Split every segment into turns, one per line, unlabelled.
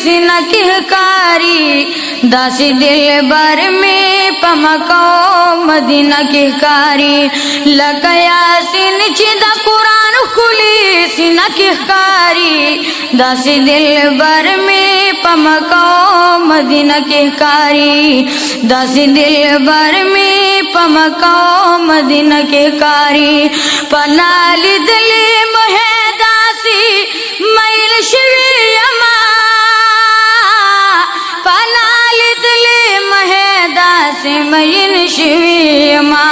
सीना कहकारी दासी दिल बर में पमको मदीना कहकारी लकया सिन चिदा कुरान खुली सीना कहकारी दासी दिल बर में पमको मदीना कहकारी दासी दिल बर में पमको मदीना कहकारी पनाली दिल मोहे दासी मैल शिवियमा पनाली दिल मोहे दासी मैल शिवियमा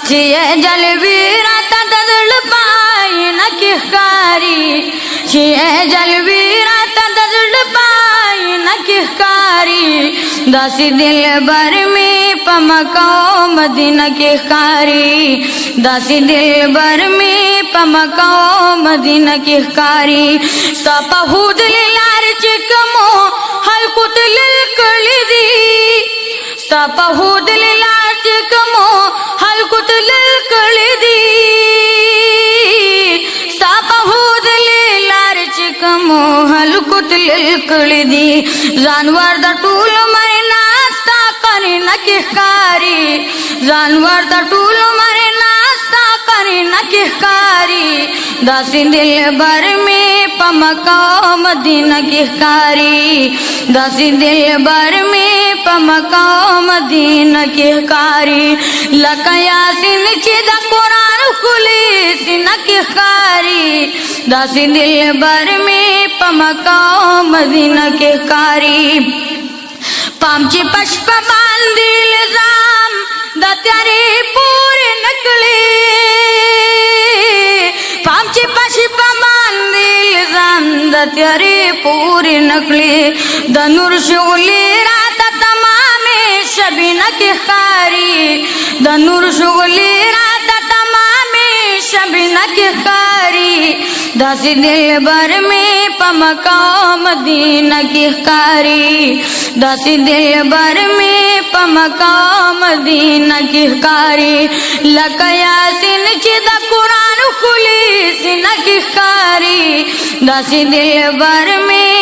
चिये जलवीरा तदल पाई न कहकारी चिये जलवीरा तदल पाई न कहकारी दासी दिल बर में पमको मदीना कहकारी दासी दिल बर में पमको मदीना कहकारी सपहूद लार चिकमो हलकुत लिलकलिदी सपहूद लार चिकमो हलकुत लिलकलिदी सपहूद लार चिकमो हलकुत लिलकलिदी जानवर द टूल मरे नास्ता करे न कहकारी जानवर द टूल मरे नास्ता करे न कहकारी दासी दिल बर में पमको मदीना कहकारी दासी दिल बर में पमको मदीना कहकारी लकया सिन चिदा कुरान खुली सीना कहकारी दासी दिल बर में पमको मदीना कहकारी पामची पष्प बांधिल जाम दत्यारे पूरे नकले पामची पष्प बांधिल जाम दत्यारे पूरे नकले धनुर शुगली रात तमामे शबीना कहकारी धनुर शुगली रात तमामे शबीना कहकारी दासी दिल बर में पमको मदीना कहकारी दासी दिल बर में पमको मदीना कहकारी लकया सिन चिदा कुरान खुली सीना कहकारी दासी दिल बर में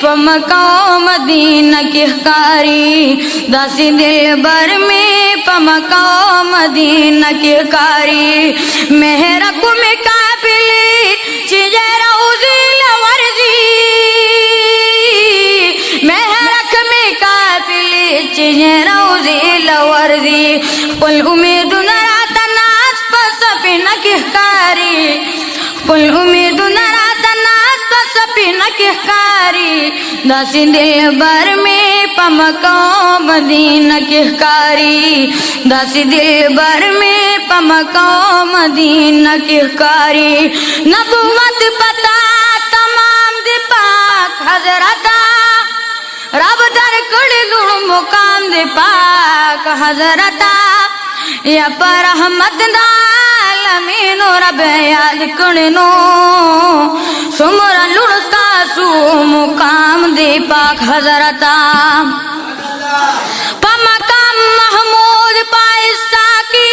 पमको मदीना कहकारी दासी दिल बर में पमको मदीना कहकारी मेहरा कुम काबिली चिजरा उजिल वर्जी मेहरक में काबिली चिजरा उजिल वर्जी कुल उम्मीद नरात नाच पसपी न कहकारी कुल उम्मीद नरात नाच पसपी न कहकारी दासी दिल बर में पमको मदीना कहकारी दासी दिल बर में पमको मदीना कहकारी नबुवत पता तमाम दे पाक हजरता रब दर कड़ी लुण मुकाम दे पाक हजरता या पर रहमत दालमीनो रब याद कड़नो सुमरा लुड़ता सु मुकाम दे पाक हजरता पमकाम महमूद पाइसा की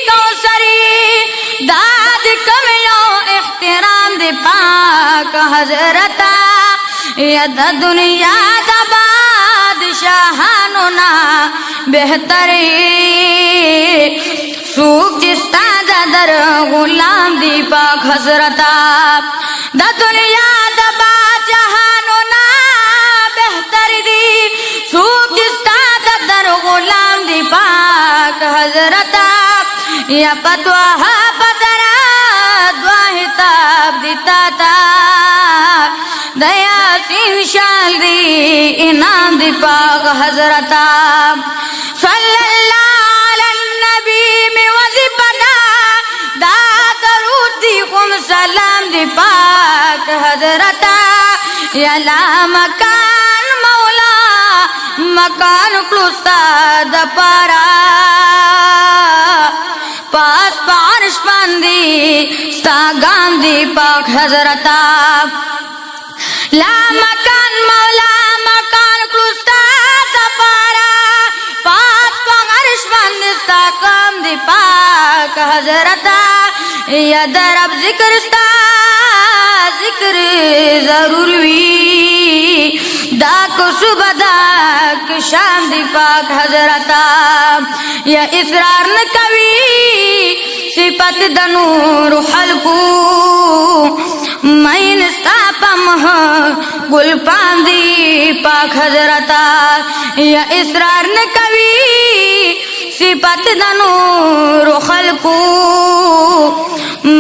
कौसरी दाद कमियो एहतराम दे पाक हजरता यद दुनिया दा बादशाहानो ना बेहतरी सूख चिस्ता दर गुलाम दी पाक हजरता द दुनिया दा बादशाहानो ना बेहतरी दी सूख चिस्ता दर गुलाम दी पाक हजरता या पतवा पतरा द्वाहिताब दिता ता दया सिन शाल दी इनाम दी पाक हजरता सल्लल्लाहु अलैहि नबी में वजीबना दा दरूद दी कुम सलाम दी पाक हजरता या ला मकान मौला मकान क्लुस्ता द पारा पास पारश बंदी sta गांधी पाक हजरता ला मकान मौला मकान क्लुस्ता दपारा पास पारश बंदी sta गांधी पाक हजरता या दरब जिक्र sta जिक्र जरूर भी को सुबदा कि शाम दी पाक हजरता या इसरार न कवी सिपत दनूर हलकू मैन स्तापम गुल पांदी पाक हजरता या इसरार न कवी सिपत दनूर हलकू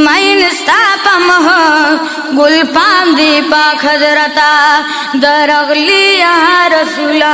मैन स्तापम गुल पांदी पाक हजरता दरगली या रसूला